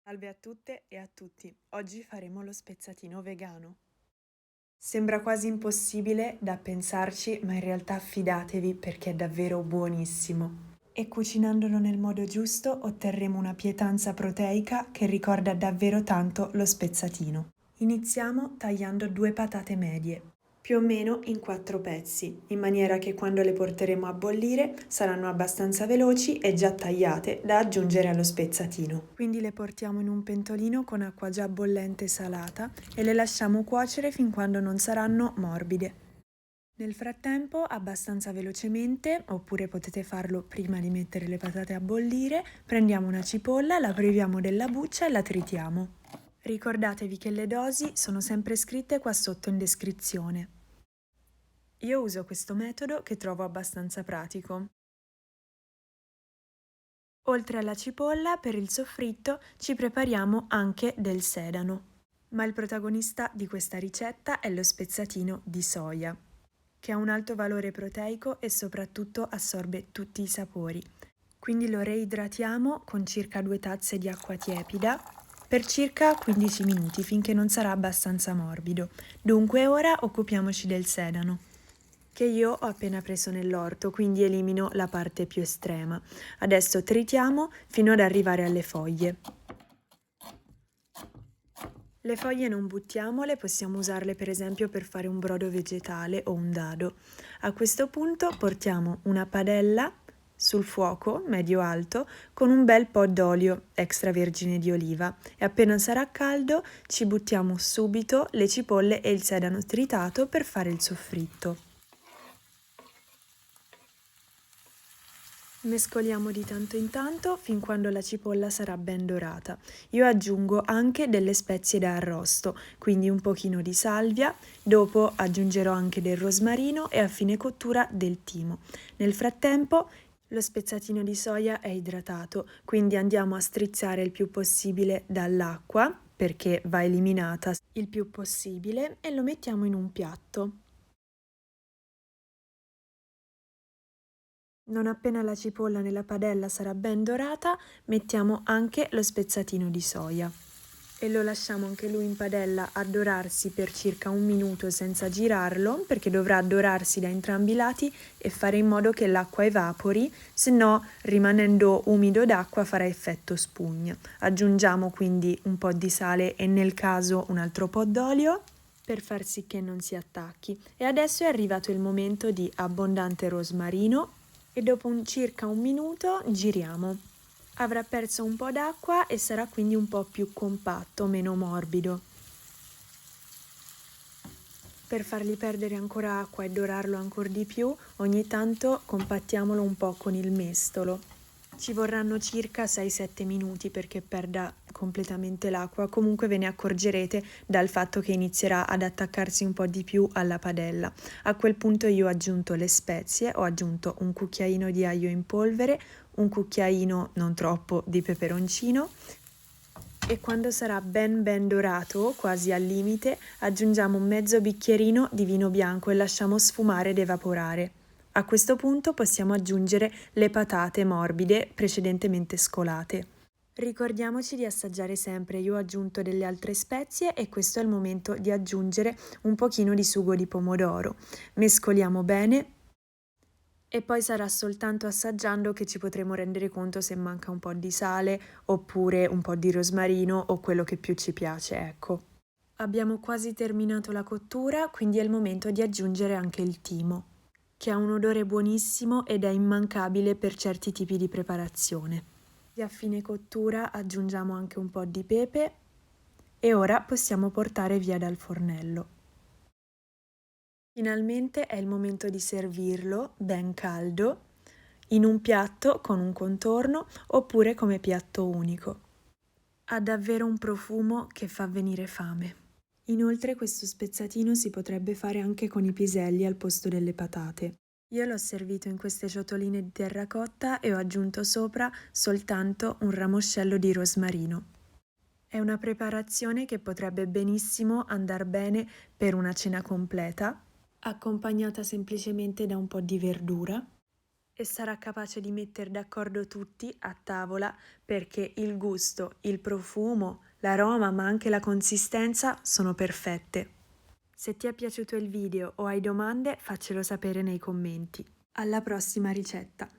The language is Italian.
Salve a tutte e a tutti, oggi faremo lo spezzatino vegano. Sembra quasi impossibile da pensarci, ma in realtà fidatevi perché è davvero buonissimo. E cucinandolo nel modo giusto otterremo una pietanza proteica che ricorda davvero tanto lo spezzatino. Iniziamo tagliando 2 patate medie, più o meno in 4 pezzi, in maniera che quando le porteremo a bollire saranno abbastanza veloci e già tagliate da aggiungere allo spezzatino. Quindi le portiamo in un pentolino con acqua già bollente salata e le lasciamo cuocere fin quando non saranno morbide. Nel frattempo, abbastanza velocemente, oppure potete farlo prima di mettere le patate a bollire, prendiamo una cipolla, la priviamo della buccia e la tritiamo. Ricordatevi che le dosi sono sempre scritte qua sotto in descrizione. Io uso questo metodo che trovo abbastanza pratico. Oltre alla cipolla, per il soffritto ci prepariamo anche del sedano. Ma il protagonista di questa ricetta è lo spezzatino di soia, che ha un alto valore proteico e soprattutto assorbe tutti i sapori. Quindi lo reidratiamo con circa 2 tazze di acqua tiepida per circa 15 minuti finché non sarà abbastanza morbido. Dunque ora occupiamoci del sedano, che io ho appena preso nell'orto, quindi elimino la parte più estrema. Adesso tritiamo fino ad arrivare alle foglie. Le foglie non buttiamole, possiamo usarle per esempio per fare un brodo vegetale o un dado. A questo punto portiamo una padella sul fuoco medio-alto con un bel po' d'olio extravergine di oliva e appena sarà caldo ci buttiamo subito le cipolle e il sedano tritato per fare il soffritto. Mescoliamo di tanto in tanto fin quando la cipolla sarà ben dorata. Io aggiungo anche delle spezie da arrosto, quindi un pochino di salvia, dopo aggiungerò anche del rosmarino e a fine cottura del timo. Nel frattempo lo spezzatino di soia è idratato, quindi andiamo a strizzare il più possibile dall'acqua, perché va eliminata il più possibile, e lo mettiamo in un piatto. Non appena la cipolla nella padella sarà ben dorata, mettiamo anche lo spezzatino di soia e lo lasciamo anche lui in padella a dorarsi per circa 1 minuto senza girarlo, perché dovrà dorarsi da entrambi i lati e fare in modo che l'acqua evapori, se no rimanendo umido d'acqua farà effetto spugna. Aggiungiamo quindi un po' di sale e nel caso un altro po' d'olio per far sì che non si attacchi. E adesso è arrivato il momento di abbondante rosmarino e dopo circa 1 minuto giriamo. Avrà perso un po' d'acqua e sarà quindi un po' più compatto, meno morbido. Per fargli perdere ancora acqua e dorarlo ancora di più, ogni tanto compattiamolo un po' con il mestolo. Ci vorranno circa 6-7 minuti perché perda completamente l'acqua, comunque ve ne accorgerete dal fatto che inizierà ad attaccarsi un po' di più alla padella. A quel punto io ho aggiunto le spezie, ho aggiunto un cucchiaino di aglio in polvere, un cucchiaino non troppo di peperoncino e quando sarà ben dorato, quasi al limite, aggiungiamo un mezzo bicchierino di vino bianco e lasciamo sfumare ed evaporare. A questo punto possiamo aggiungere le patate morbide precedentemente scolate. Ricordiamoci di assaggiare sempre, io ho aggiunto delle altre spezie e questo è il momento di aggiungere un pochino di sugo di pomodoro. Mescoliamo bene e poi sarà soltanto assaggiando che ci potremo rendere conto se manca un po' di sale oppure un po' di rosmarino o quello che più ci piace, ecco. Abbiamo quasi terminato la cottura, quindi è il momento di aggiungere anche il timo, che ha un odore buonissimo ed è immancabile per certi tipi di preparazione. E a fine cottura aggiungiamo anche un po' di pepe e ora possiamo portare via dal fornello. Finalmente è il momento di servirlo ben caldo in un piatto con un contorno oppure come piatto unico. Ha davvero un profumo che fa venire fame. Inoltre questo spezzatino si potrebbe fare anche con i piselli al posto delle patate. Io l'ho servito in queste ciotoline di terracotta e ho aggiunto sopra soltanto un ramoscello di rosmarino. È una preparazione che potrebbe benissimo andar bene per una cena completa, accompagnata semplicemente da un po' di verdura, e sarà capace di mettere d'accordo tutti a tavola perché il gusto, il profumo, l'aroma ma anche la consistenza sono perfette. Se ti è piaciuto il video o hai domande, faccelo sapere nei commenti. Alla prossima ricetta!